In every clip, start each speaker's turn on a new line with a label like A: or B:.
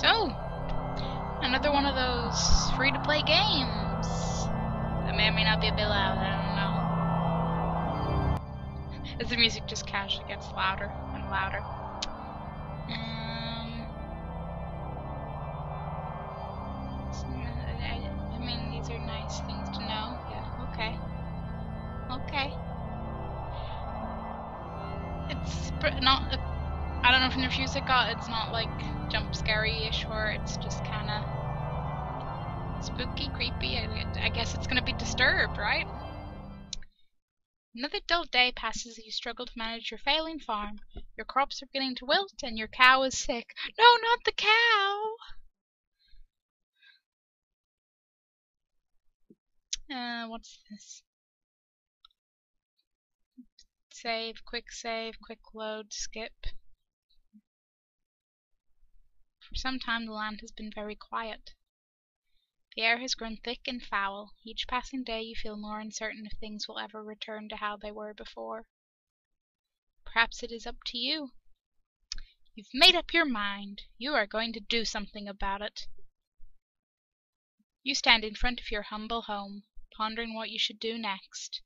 A: So, another one of those free-to-play games that may or may not be a bit loud, I don't know. As the music just casually gets louder and louder. I mean, these are nice things to know. Yeah, okay. Okay. It's not, I don't know from the reviews I got, it's not like jump scary-ish, or it's just kinda spooky, creepy. I guess it's gonna be Disturbed, right? Another dull day passes as you struggle to manage your failing farm. Your crops are beginning to wilt, and your cow is sick. No, not the cow! What's this? Save, quick load, skip. For some time the land has been very quiet. The air has grown thick and foul. Each passing day you feel more uncertain if things will ever return to how they were before. Perhaps it is up to you. You've made up your mind. You are going to do something about it. You stand in front of your humble home, pondering what you should do next.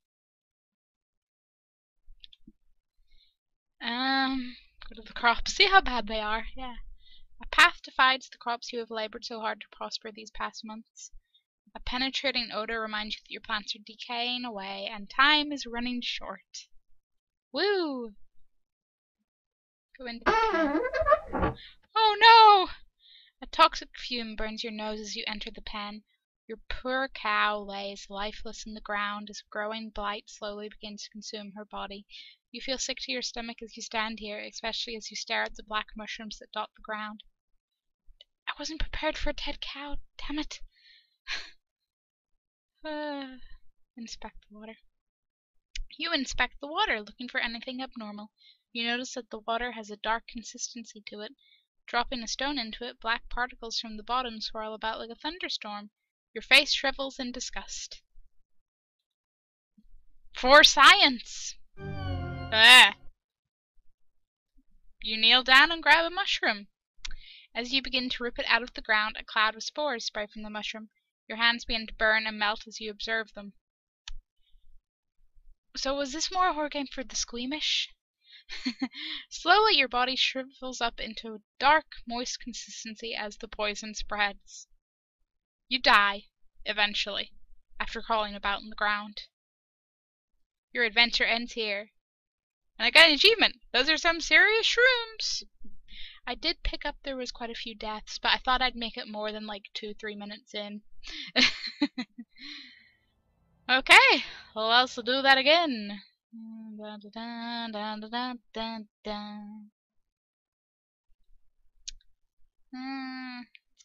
A: Go to the crops. See how bad they are. Yeah. A path divides the crops you have labored so hard to prosper these past months. A penetrating odor reminds you that your plants are decaying away, and time is running short. Woo! Go into the pen. Oh no! A toxic fume burns your nose as you enter the pen. Your poor cow lays lifeless in the ground as growing blight slowly begins to consume her body. You feel sick to your stomach as you stand here, especially as you stare at the black mushrooms that dot the ground. I wasn't prepared for a dead cow, damn it. Inspect the water. You inspect the water, looking for anything abnormal. You notice that the water has a dark consistency to it. Dropping a stone into it, black particles from the bottom swirl about like a thunderstorm. Your face shrivels in disgust. For science! You kneel down and grab a mushroom. As you begin to rip it out of the ground, a cloud of spores spray from the mushroom. Your hands begin to burn and melt as you observe them. So was this more a horror game for the squeamish? Slowly your body shrivels up into a dark, moist consistency as the poison spreads. You die, eventually, after crawling about in the ground. Your adventure ends here. And I got an achievement! Those are some serious shrooms! I did pick up there was quite a few deaths, but I thought I'd make it more than like 2-3 minutes in. Okay, well, I'll do that again. Let's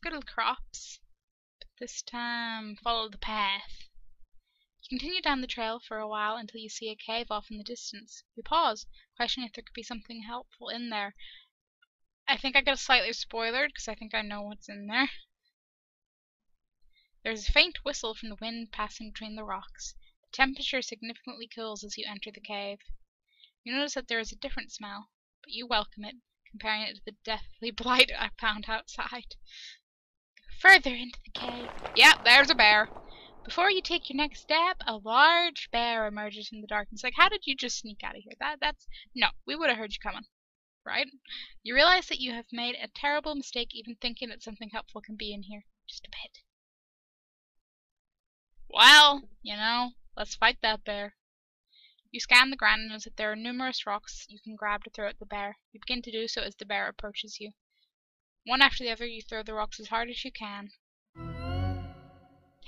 A: go to the crops. But this time, follow the path. You continue down the trail for a while until you see a cave off in the distance. You pause, questioning if there could be something helpful in there. I think I got slightly spoiled because I think I know what's in there. There's a faint whistle from the wind passing between the rocks. The temperature significantly cools as you enter the cave. You notice that there is a different smell, but you welcome it, comparing it to the deathly blight I found outside. Go further into the cave. Yep, there's a bear. Before you take your next step, a large bear emerges from the darkness. Like, how did you just sneak out of here? No, we would have heard you coming. Right? You realize that you have made a terrible mistake even thinking that something helpful can be in here. Just a bit. Well, you know, let's fight that bear. You scan the ground and notice that there are numerous rocks you can grab to throw at the bear. You begin to do so as the bear approaches you. One after the other, you throw the rocks as hard as you can.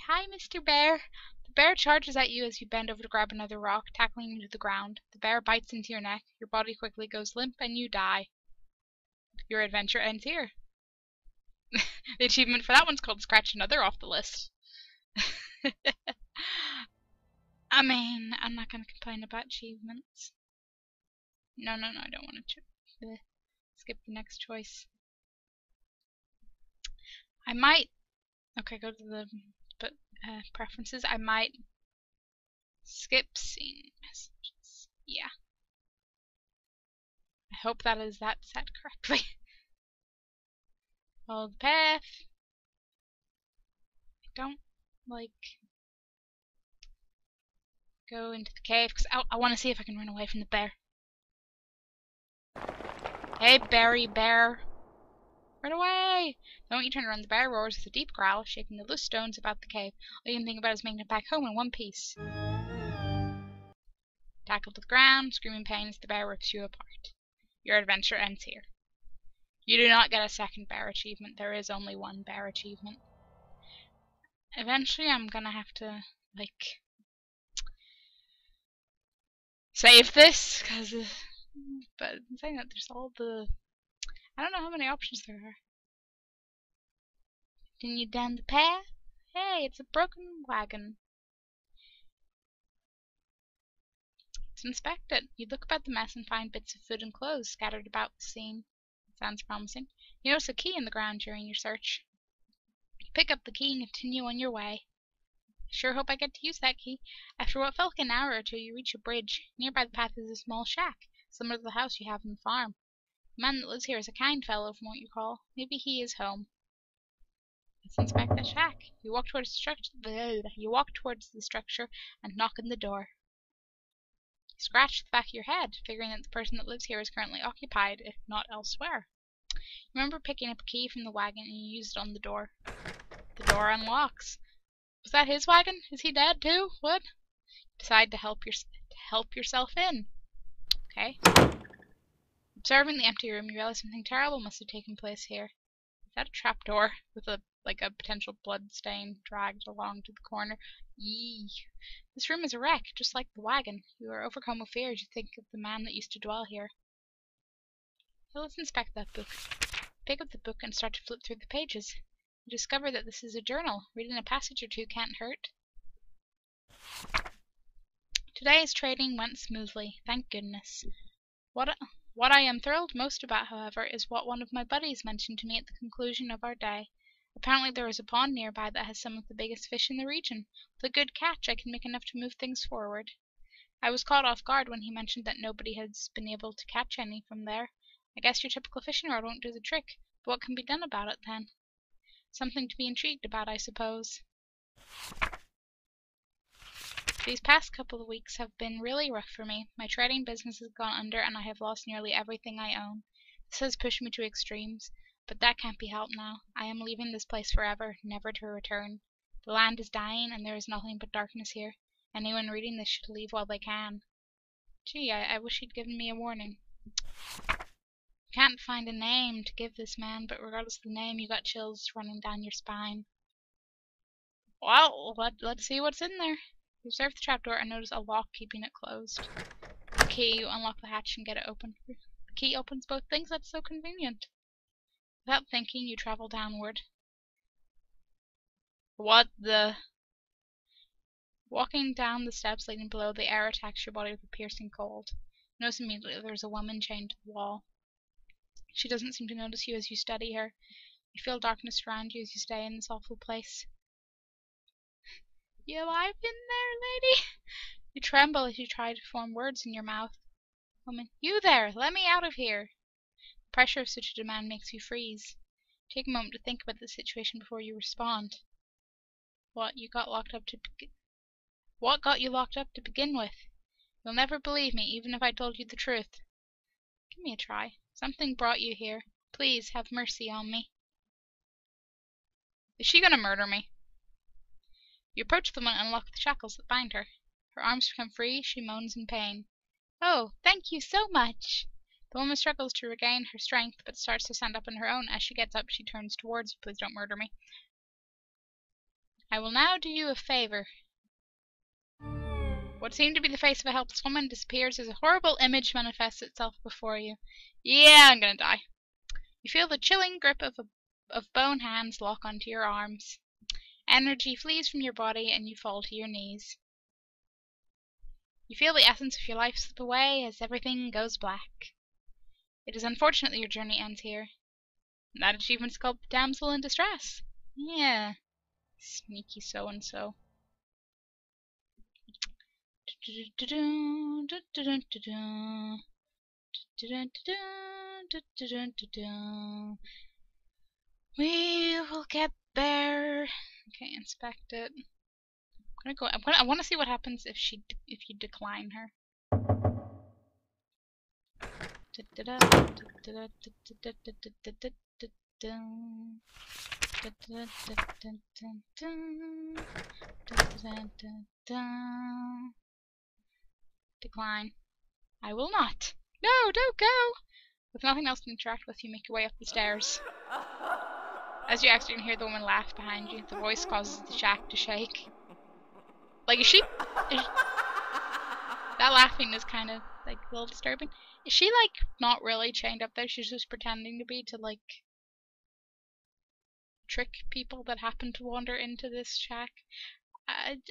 A: Hi, Mr. Bear. The bear charges at you as you bend over to grab another rock, tackling you to the ground. The bear bites into your neck, your body quickly goes limp, and you die. Your adventure ends here. The achievement for that one's called Scratch Another off the list. I mean, I'm not going to complain about achievements. No, I don't want to skip the next choice. I might... Okay, go to the preferences. I might skip scene messages. Yeah. I hope that is set correctly. Follow the path. I don't, like, go into the cave, because I want to see if I can run away from the bear. Hey, Berry Bear! Run away! The moment you turn around, the bear roars with a deep growl, shaking the loose stones about the cave. All you can think about is making it back home in one piece. Tackled to the ground, screaming pain as the bear rips you apart. Your adventure ends here. You do not get a second bear achievement. There is only one bear achievement. Eventually I'm gonna have to, like, save this, because, but I'm saying that there's all the, I don't know how many options there are. Continue down the path. Hey, it's a broken wagon. Let's inspect it. You look about the mess and find bits of food and clothes scattered about the scene. Sounds promising. You notice a key in the ground during your search. You pick up the key and continue on your way. I sure hope I get to use that key. After what felt like an hour or two, you reach a bridge. Nearby the path is a small shack, similar to the house you have on the farm. The man that lives here is a kind fellow, from what you recall. Maybe he is home. Let's inspect that shack. You walk towards the structure and knock on the door. You scratch the back of your head, figuring that the person that lives here is currently occupied, if not elsewhere. You remember picking up a key from the wagon and you used it on the door. The door unlocks. Was that his wagon? Is he dead too? What? Decide to help yourself in. Okay. Observing the empty room, you realize something terrible must have taken place here. Is that a trapdoor with a potential blood stain dragged along to the corner? Yee. This room is a wreck, just like the wagon. You are overcome with fear as you think of the man that used to dwell here. So let's inspect that book. Pick up the book and start to flip through the pages. You discover that this is a journal. Reading a passage or two can't hurt. Today's trading went smoothly, thank goodness. What I am thrilled most about, however, is what one of my buddies mentioned to me at the conclusion of our day. Apparently there is a pond nearby that has some of the biggest fish in the region. With a good catch, I can make enough to move things forward. I was caught off guard when he mentioned that nobody has been able to catch any from there. I guess your typical fishing rod won't do the trick, but what can be done about it then? Something to be intrigued about, I suppose. These past couple of weeks have been really rough for me. My trading business has gone under and I have lost nearly everything I own. This has pushed me to extremes, but that can't be helped now. I am leaving this place forever, never to return. The land is dying and there is nothing but darkness here. Anyone reading this should leave while they can. Gee, I wish he'd given me a warning. Can't find a name to give this man, but regardless of the name, you got chills running down your spine. Well, let's see what's in there. You observe the trapdoor and notice a lock keeping it closed. The key, you unlock the hatch and get it open. The key opens both things, that's so convenient. Without thinking, you travel downward. What the? Walking down the steps leading below, the air attacks your body with a piercing cold. You notice immediately there's a woman chained to the wall. She doesn't seem to notice you as you study her. You feel darkness around you as you stay in this awful place. You alive in there, lady? You tremble as you try to form words in your mouth. Woman, you there! Let me out of here! The pressure of such a demand makes you freeze. Take a moment to think about the situation before you respond. What got you locked up to begin with? You'll never believe me, even if I told you the truth. Give me a try. Something brought you here. Please, have mercy on me. Is she gonna murder me? You approach the woman and unlock the shackles that bind her. Her arms become free, she moans in pain. Oh, thank you so much! The woman struggles to regain her strength, but starts to stand up on her own. As she gets up, she turns towards you. Please don't murder me. I will now do you a favor. What seemed to be the face of a helpless woman disappears as a horrible image manifests itself before you. Yeah, I'm gonna die. You feel the chilling grip of bone hands lock onto your arms. Energy flees from your body and you fall to your knees. You feel the essence of your life slip away as everything goes black. It is unfortunate that your journey ends here. That achievement is called Damsel in Distress. Yeah. Sneaky so-and-so. We will get there. Okay, inspect it. I want to see what happens if you decline her. Decline. I will not. No, don't go! With nothing else to interact with, you make your way up the stairs. As you exit, you can hear the woman laugh behind you. The voice causes the shack to shake. Like, that laughing is kind of, like, a little disturbing. Is she, like, not really chained up there? She's just pretending to be to, like, trick people that happen to wander into this shack?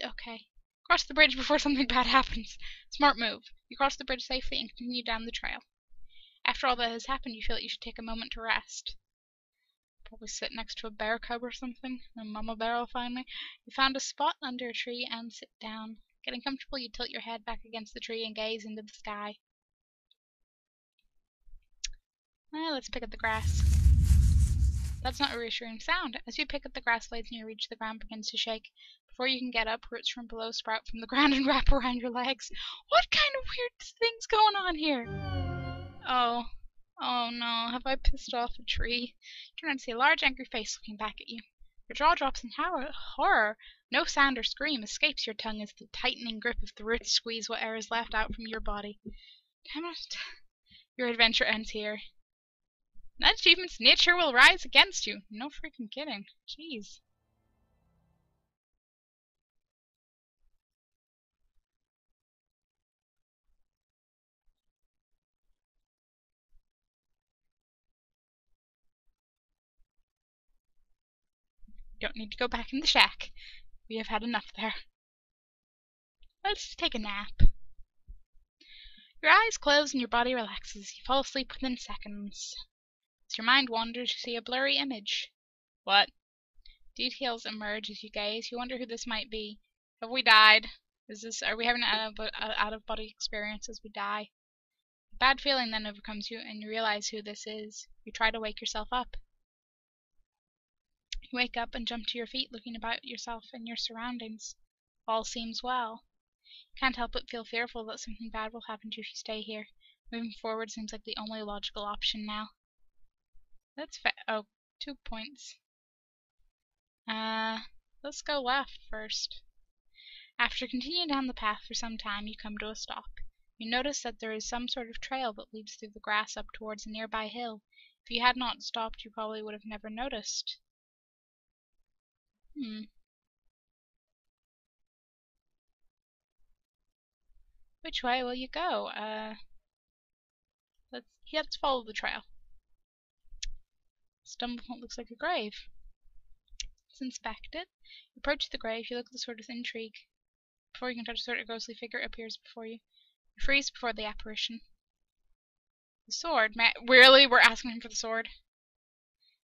A: Okay. Cross the bridge before something bad happens. Smart move. You cross the bridge safely and continue down the trail. After all that has happened, you feel that you should take a moment to rest. Probably sit next to a bear cub or something, and Mama Bear will find me. You found a spot under a tree and sit down. Getting comfortable, you tilt your head back against the tree and gaze into the sky. Let's pick at the grass. That's not a reassuring sound. As you pick at the grass blades and you reach the ground begins to shake. Before you can get up, roots from below sprout from the ground and wrap around your legs. What kind of weird things going on here? Oh. Oh no, have I pissed off a tree? You turn around to see a large angry face looking back at you. Your jaw drops in horror. No sound or scream escapes your tongue as the tightening grip of the roots squeeze what air is left out from your body. Damn it. Your adventure ends here. That achievement's nature will rise against you. No freaking kidding. Jeez. Don't need to go back in the shack. We have had enough there. Let's take a nap. Your eyes close and your body relaxes. You fall asleep within seconds. As your mind wanders, you see a blurry image. What? Details emerge as you gaze. You wonder who this might be. Have we died? Are we having an out-of-body experience as we die? A bad feeling then overcomes you, and you realize who this is. You try to wake yourself up. You wake up and jump to your feet, looking about yourself and your surroundings. All seems well. You can't help but feel fearful that something bad will happen to you if you stay here. Moving forward seems like the only logical option now. That's oh, 2 points. Let's go left first. After continuing down the path for some time, you come to a stop. You notice that there is some sort of trail that leads through the grass up towards a nearby hill. If you had not stopped, you probably would have never noticed. Which way will you go? Let's follow the trail. Stumble point looks like a grave. Let's inspect it. You approach the grave, you look at the sword with intrigue. Before you can touch the sword, a ghostly figure appears before you. You freeze before the apparition. The sword? Really? We're asking him for the sword?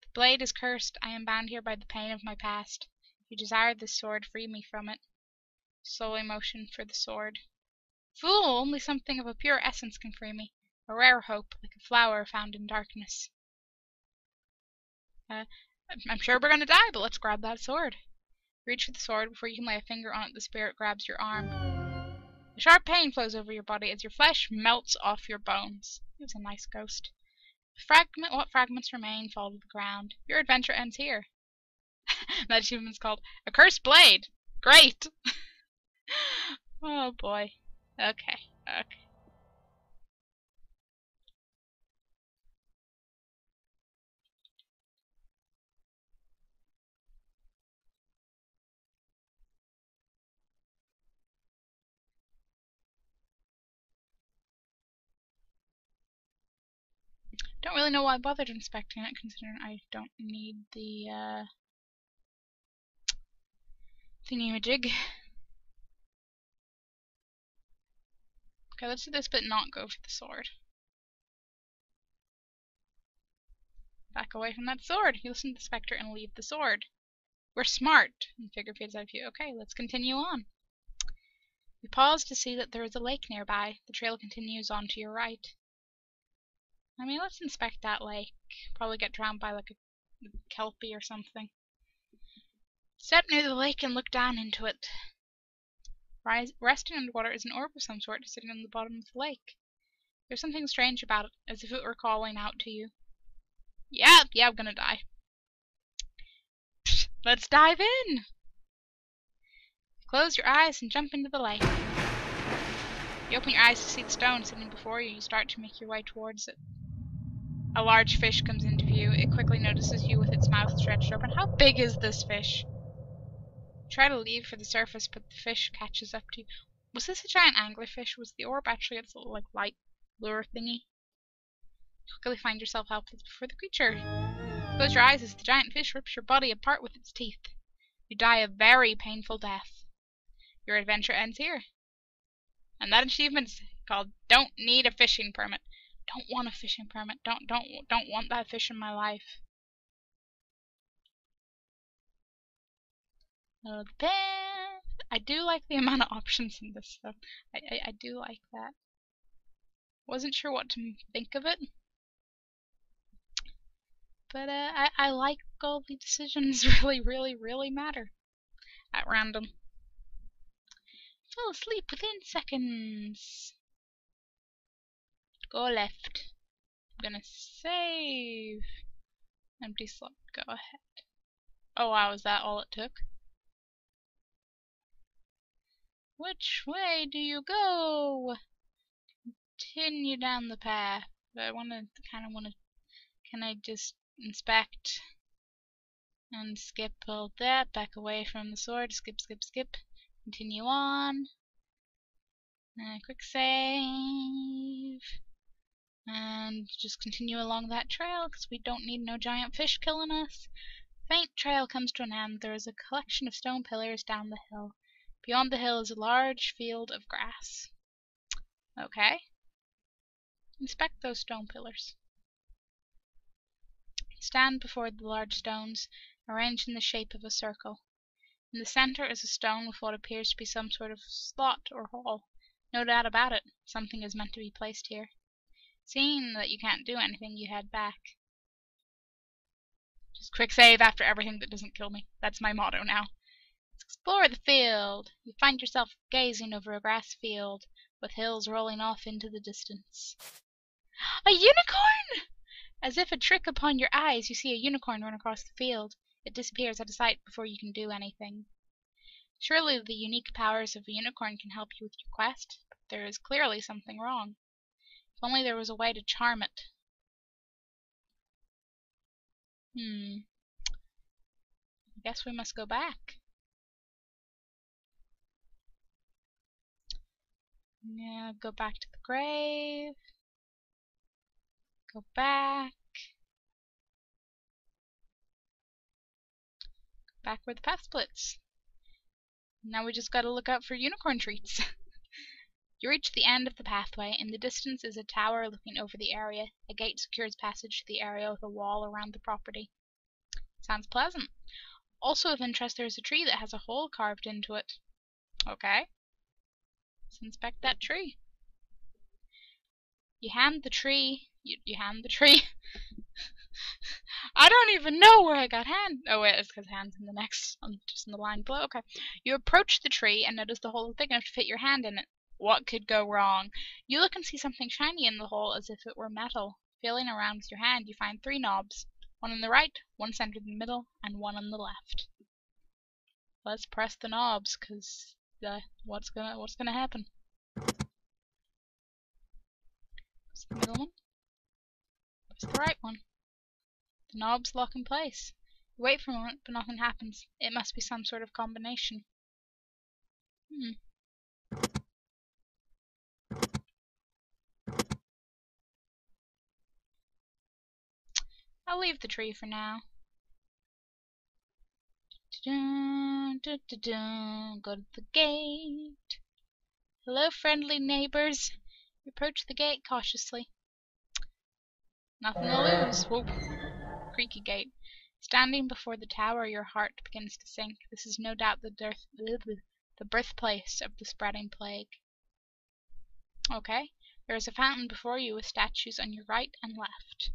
A: The blade is cursed. I am bound here by the pain of my past. If you desire this sword, free me from it. Slowly motion for the sword. Fool! Only something of a pure essence can free me. A rare hope, like a flower found in darkness. I'm sure we're gonna die, but let's grab that sword. Reach for the sword. Before you can lay a finger on it, the spirit grabs your arm. A sharp pain flows over your body as your flesh melts off your bones. He was a nice ghost. What fragments remain fall to the ground. Your adventure ends here. That achievement's called A Cursed Blade. Great! Oh boy. Okay. Don't really know why I bothered inspecting it, considering I don't need the thingy-majig. Okay, let's do this but not go for the sword. Back away from that sword. You listen to the spectre and leave the sword. We're smart. And the figure fades out of view. Okay, let's continue on. You pause to see that there is a lake nearby. The trail continues on to your right. I mean, let's inspect that lake. Probably get drowned by like kelpie or something. Step near the lake and look down into it. Resting underwater is an orb of some sort sitting on the bottom of the lake. There's something strange about it, as if it were calling out to you. Yeah, I'm gonna die. Let's dive in! Close your eyes and jump into the lake. You open your eyes to see the stone sitting before you. You start to make your way towards it. A large fish comes into view. It quickly notices you with its mouth stretched open. How big is this fish? You try to leave for the surface, but the fish catches up to you. Was this a giant anglerfish? Was the orb actually its little, light lure thingy? You quickly find yourself helpless before the creature. Close your eyes as the giant fish rips your body apart with its teeth. You die a very painful death. Your adventure ends here. And that achievement's called Don't Need a Fishing Permit. Don't want a fishing permit. Don't want that fish in my life. I do like the amount of options in this stuff. I do like that. Wasn't sure what to think of it. But I like all the decisions really matter. At random. Fell asleep within seconds. Go left. I'm gonna save. Empty slot. Go ahead. Oh wow, is that all it took? Which way do you go? Continue down the path. I can I just inspect and skip all that? Back away from the sword. Skip. Continue on. Quick save. And just continue along that trail, because we don't need no giant fish killing us. Faint trail comes to an end. There is a collection of stone pillars down the hill. Beyond the hill is a large field of grass. Okay. Inspect those stone pillars. Stand before the large stones, arranged in the shape of a circle. In the center is a stone with what appears to be some sort of slot or hole. No doubt about it, something is meant to be placed here. Seeing that you can't do anything, you head back. Just quick save after everything that doesn't kill me. That's my motto now. Let's explore the field. You find yourself gazing over a grass field with hills rolling off into the distance. A unicorn! As if a trick upon your eyes, you see a unicorn run across the field. It disappears out of sight before you can do anything. Surely the unique powers of a unicorn can help you with your quest, but there is clearly something wrong. If only there was a way to charm it. I guess we must go back. Yeah, go back to the grave. Go back. Back where the path splits. Now we just gotta look out for unicorn treats. You reach the end of the pathway. In the distance is a tower looking over the area. A gate secures passage to the area with a wall around the property. Sounds pleasant. Also of interest, there is a tree that has a hole carved into it. Okay. Let's inspect that tree. You hand the tree. You hand the tree. I don't even know where I got hand. Oh wait, it's because hand's in the next. I'm just in the line below. Okay. You approach the tree and notice the hole is big enough to fit your hand in it. What could go wrong? You look and see something shiny in the hole as if it were metal. Feeling around with your hand, you find 3 knobs. One on the right, one centered in the middle, and one on the left. Let's press the knobs, cause what's gonna happen? Press the middle one. Press the right one. The knobs lock in place. You wait for a moment, but nothing happens. It must be some sort of combination. I'll leave the tree for now. Go to the gate. Hello, friendly neighbors. You approach the gate cautiously. Nothing to lose. Whoa. Creaky gate. Standing before the tower, your heart begins to sink. This is no doubt the birthplace of the spreading plague. Okay. There is a fountain before you with statues on your right and left.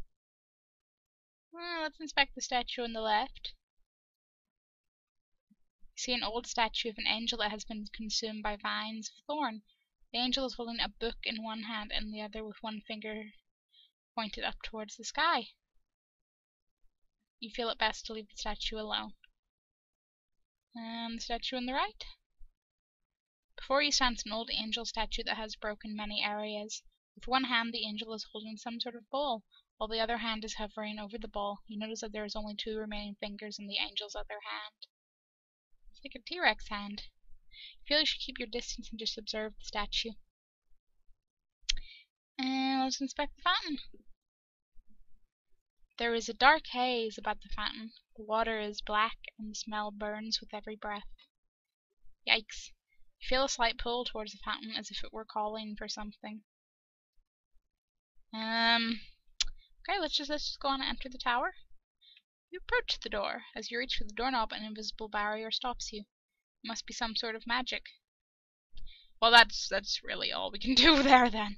A: Well, let's inspect the statue on the left. You see an old statue of an angel that has been consumed by vines of thorn. The angel is holding a book in one hand and the other with one finger pointed up towards the sky. You feel it best to leave the statue alone. And the statue on the right? Before you stands an old angel statue that has broken many areas. With one hand the angel is holding some sort of ball, while the other hand is hovering over the ball. You notice that there is only 2 remaining fingers in the angel's other hand. It's like a T-Rex hand. You feel you should keep your distance and just observe the statue. And let's inspect the fountain. There is a dark haze about the fountain. The water is black and the smell burns with every breath. Yikes. You feel a slight pull towards the fountain as if it were calling for something. Okay, let's just go on and enter the tower. You approach the door. As you reach for the doorknob, an invisible barrier stops you. It must be some sort of magic. Well, that's really all we can do there then.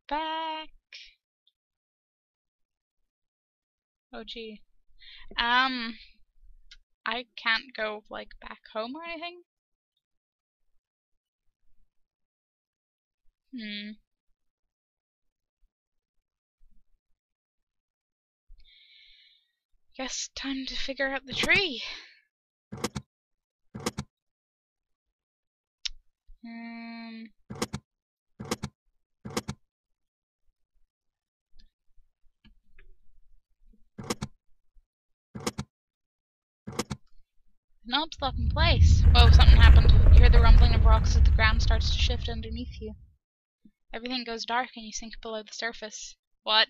A: Back. Oh gee. I can't go like back home or anything. Guess time to figure out the tree. The knob's locked in place. Whoa, something happened. You hear the rumbling of rocks as the ground starts to shift underneath you. Everything goes dark and you sink below the surface. What?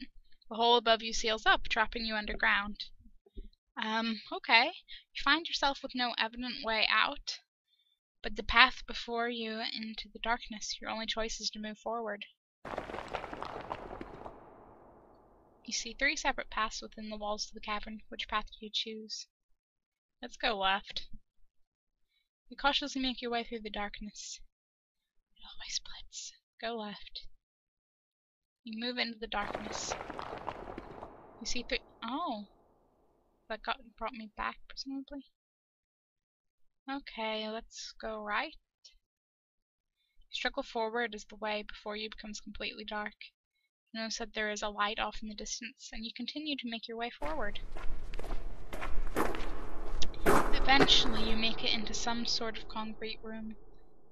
A: The hole above you seals up, trapping you underground. Okay. You find yourself with no evident way out, but the path before you into the darkness. Your only choice is to move forward. You see 3 separate paths within the walls of the cavern. Which path do you choose? Let's go left. You cautiously make your way through the darkness. It always splits. Go left. You move into the darkness. You see 3... Oh! That brought me back, presumably. Okay, let's go right. You struggle forward as the way before you becomes completely dark. You notice that there is a light off in the distance, and you continue to make your way forward. Eventually, you make it into some sort of concrete room.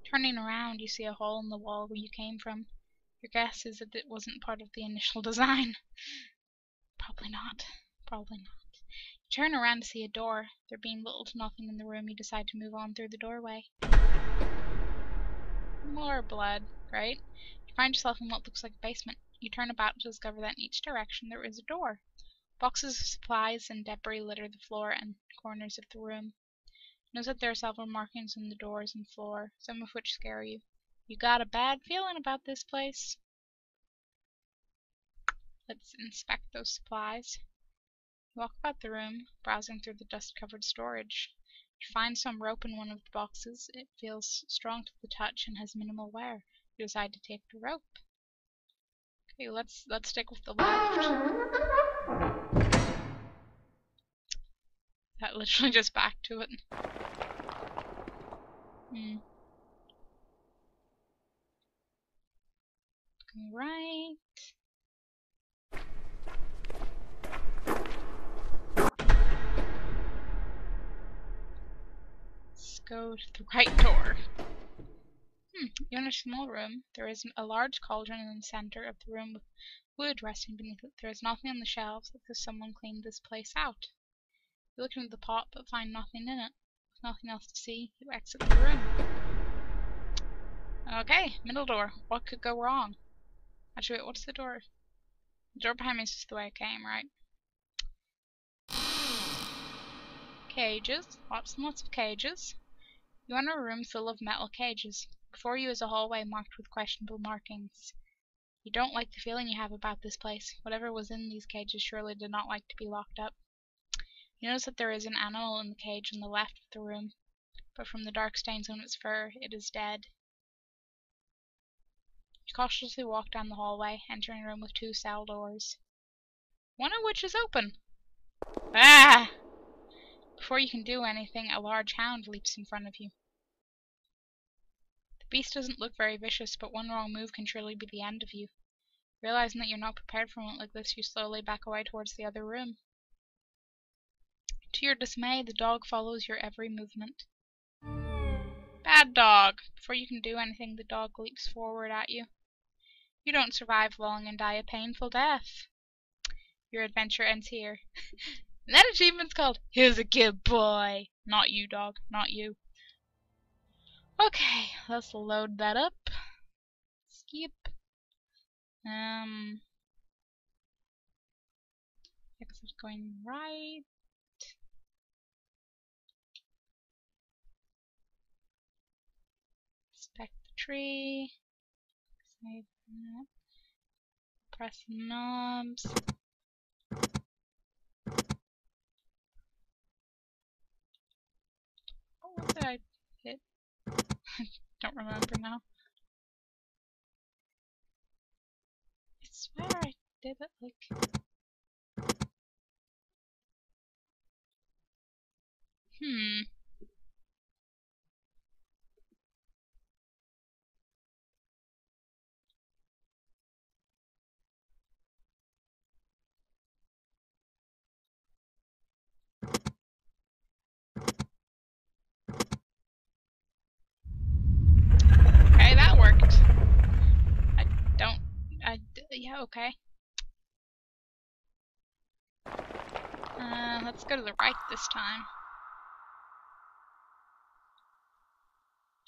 A: Turning around, you see a hole in the wall where you came from. Your guess is that it wasn't part of the initial design. Probably not. Probably not. You turn around to see a door. There being little to nothing in the room, you decide to move on through the doorway. More blood. Great. You find yourself in what looks like a basement. You turn about to discover that in each direction there is a door. Boxes of supplies and debris litter the floor and corners of the room. Notice that there are several markings on the doors and floor, some of which scare you. You got a bad feeling about this place. Let's inspect those supplies. You walk about the room, browsing through the dust-covered storage. You find some rope in one of the boxes. It feels strong to the touch and has minimal wear. You decide to take the rope. Okay, let's stick with the left. That literally just back to it. Go right. Let's go to the right door. You enter a small room. There is a large cauldron in the center of the room with wood resting beneath it. There is nothing on the shelves, as if someone cleaned this place out. You look into the pot, but find nothing in it. With nothing else to see, you exit the room. Okay, middle door. What could go wrong? Actually, wait, what's the door? The door behind me is just the way I came, right? Cages. Lots and lots of cages. You enter a room full of metal cages. Before you is a hallway marked with questionable markings. You don't like the feeling you have about this place. Whatever was in these cages surely did not like to be locked up. You notice that there is an animal in the cage on the left of the room, but from the dark stains on its fur, it is dead. You cautiously walk down the hallway, entering a room with 2 cell doors, one of which is open. Ah! Before you can do anything, a large hound leaps in front of you. The beast doesn't look very vicious, but one wrong move can surely be the end of you. Realizing that you're not prepared for a moment like this, you slowly back away towards the other room. To your dismay, the dog follows your every movement. Bad dog! Before you can do anything, the dog leaps forward at you. You don't survive long and die a painful death. Your adventure ends here. And that achievement's called Here's a Good Boy. Not you, dog. Not you. Okay, let's load that up. Skip. I guess it's going right. Inspect the tree. Save that. Press knobs. Oh, what did I hit? Don't remember now. I swear I did it like... Okay, that worked. Yeah, okay. Let's go to the right this time.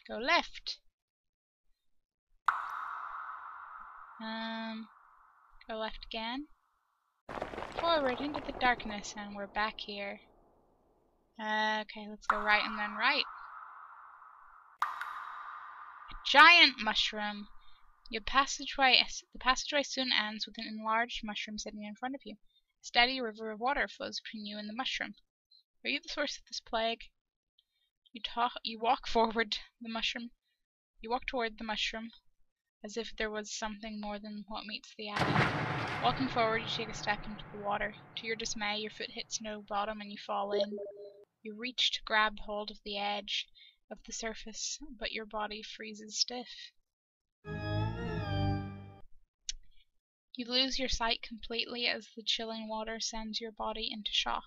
A: Go left. Go left again. Forward into the darkness, and we're back here. Okay, let's go right and then right. A giant mushroom. The passageway soon ends with an enlarged mushroom sitting in front of you. A steady river of water flows between you and the mushroom. Are you the source of this plague? You walk toward the mushroom, as if there was something more than what meets the eye. Walking forward, you take a step into the water. To your dismay, your foot hits no bottom and you fall in. You reach to grab hold of the edge of the surface, but your body freezes stiff. You lose your sight completely as the chilling water sends your body into shock.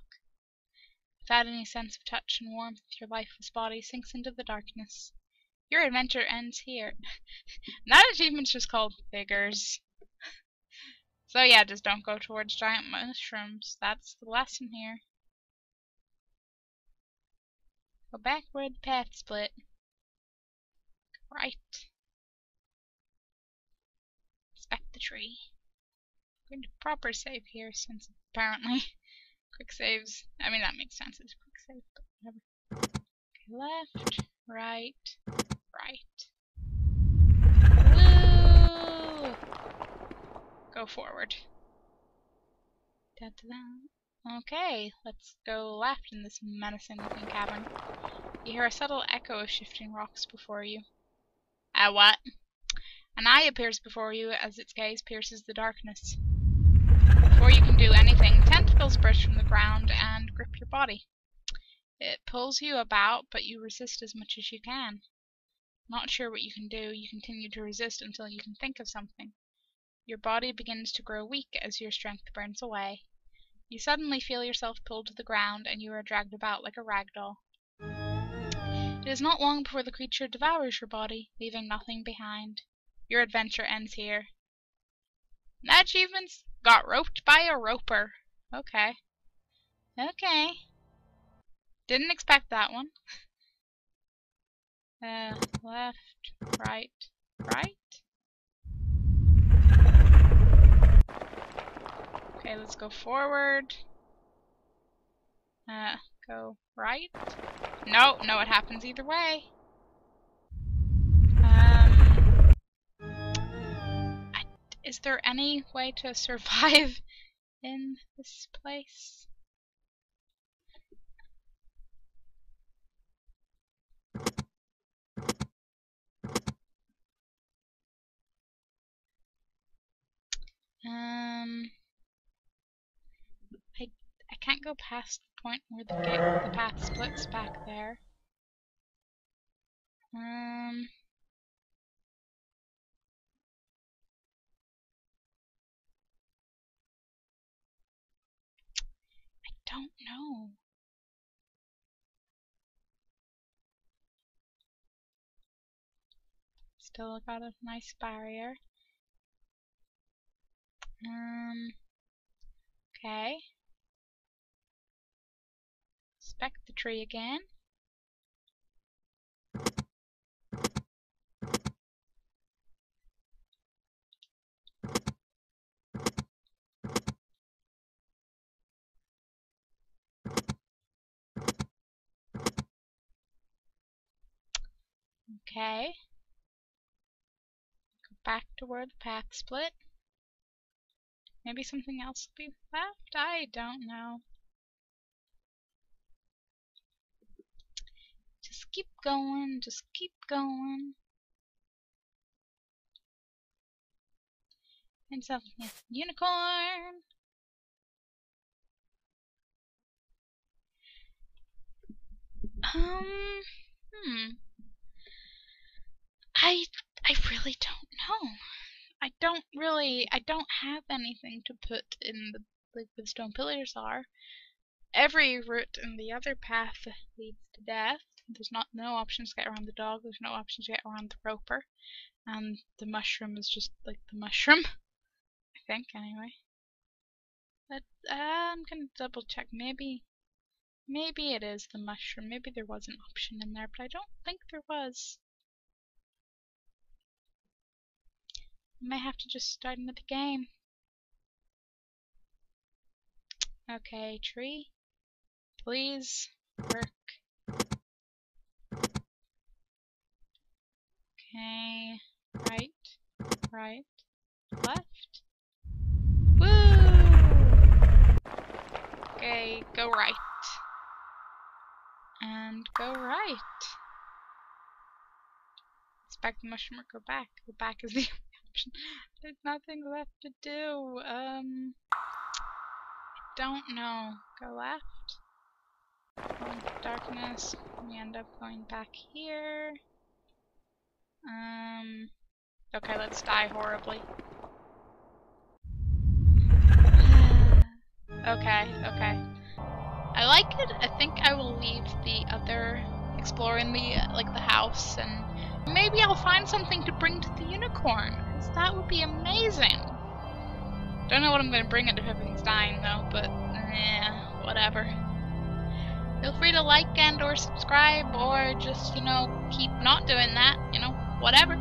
A: Without any sense of touch and warmth, your lifeless body sinks into the darkness. Your adventure ends here. That achievement's just called Figures. So yeah, just don't go towards giant mushrooms. That's the lesson here. Go back where the path split. Go right. Inspect the tree. I'm going to proper save here since apparently quick saves. I mean, that makes sense. It's a quick save, but whatever. Okay, left, right, right. Woo! Go forward. Da-da-da. Okay, let's go left in this menacing looking cavern. You hear a subtle echo of shifting rocks before you. What? An eye appears before you as its gaze pierces the darkness. Before you can do anything, tentacles burst from the ground and grip your body. It pulls you about, but you resist as much as you can. Not sure what you can do, you continue to resist until you can think of something. Your body begins to grow weak as your strength burns away. You suddenly feel yourself pulled to the ground, and you are dragged about like a rag doll. It is not long before the creature devours your body, leaving nothing behind. Your adventure ends here. That achievement's got roped by a roper. Okay. Okay. Didn't expect that one. Left, right, right. Okay, let's go forward. Go right. No, it happens either way. Is there any way to survive in this place? I can't go past the point where the path splits back there. I don't know. Still got a nice barrier. Okay. Inspect the tree again. Okay. Go back to where the path split. Maybe something else will be left? I don't know. Just keep going, just keep going. And something. Unicorn! I really don't know. I don't have anything to put in the stone pillars are. Every route in the other path leads to death. There's no options to get around the dog, there's no options to get around the roper. And the mushroom is just like the mushroom. I think, anyway. But I'm gonna double check. Maybe it is the mushroom. Maybe there was an option in there, but I don't think there was. I may have to just start another game. Okay, tree. Please work. Okay, right, left. Woo! Okay, go right. And go right. Inspect the mushroom or go back. Go back is the only option. There's nothing left to do. I don't know. Go left. Go into darkness. We end up going back here. Okay, let's die horribly. Okay. I like it. I think I will leave the other exploring the house, and maybe I'll find something to bring to the unicorn, because that would be amazing. Don't know what I'm going to bring it if everything's dying though, but whatever. Feel free to like and or subscribe, or just, keep not doing that, whatever.